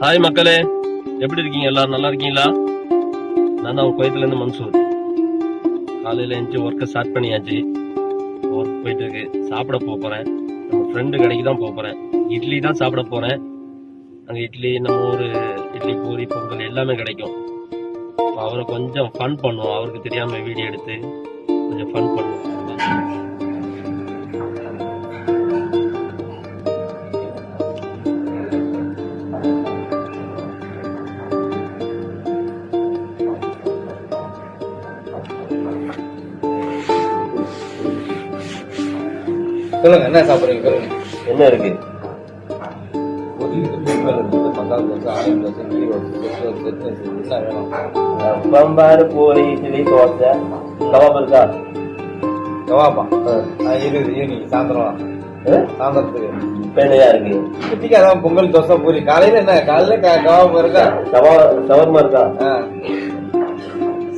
Hi மக்களே, எப்படி இருக்கீங்க? எல்லாரும் நல்லா இருக்கீங்களா? நான் தான் குவைத்துல இருந்து மன்சூர். காலையில எழுந்து ஒர்க்கை ஸ்டார்ட் பண்ணியாச்சு. ஒர்க் போயிட்டு இருக்கு. சாப்பிட போறேன். நம்ம ஃப்ரெண்டு கடைக்கு தான் போறேன். இட்லி தான் சாப்பிட போறேன். அங்க இட்லி, நம்ம ஊரு இட்லி, பூரி, பொங்கல் எல்லாமே கிடைக்கும். அவரை கொஞ்சம் ஃபன் பண்ணுவோம். அவருக்கு தெரியாம வீடியோ எடுத்து கொஞ்சம் ஃபன் பண்ணுவோம். சொல்லுங்க, என்ன சாப்பிடுறீங்க? சொல்லுங்க. என்ன இருக்கு? மசாலா தோசை, ஆனியன் தோசை, கீ தோசை, என்ன வேணும்? பம்பாரு, பூரி, இட்லி, தோசை, கபாப் இருக்கா? கவாப்பா இருக்குது. ஈவினிங் சாயந்தரம் சாயந்தரத்துக்கு பேனையா இருக்கு. குட்டிக்கு அதான் பொங்கல், தோசை, பூரி. காலையில என்ன? காலையில கவாப் இருக்கா? சவர்மா இருக்கா?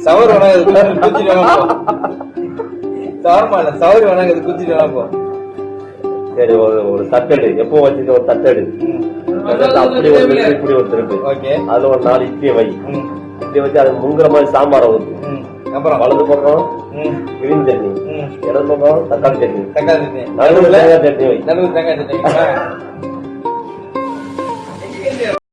சவர் வேணாம், குச்சிட்டு வேணா போ. சவர்மா இல்ல, சவர் வேணாம், குச்சிட்டு வேணா போ. சரி, ஒரு தட்டெடு. எப்போ வச்சுட்டு ஒரு தட்டெடு. அப்படி ஒரு திருப்பி, இப்படி ஒரு திருப்பி. ஓகே. அதுல ஒரு 4 இட்லியை வை. இட்லி வச்சு அது முங்குற மாதிரி சாம்பாரை ஊத்து. அப்புறம் வலது பக்கம் கிரீன் சட்னி, இடது பக்கம் தக்காளி சட்னி, தக்காளி சட்னி, நடுவில் தேங்காய் சட்னி வை. நடுவு தேங்காய் சட்னி.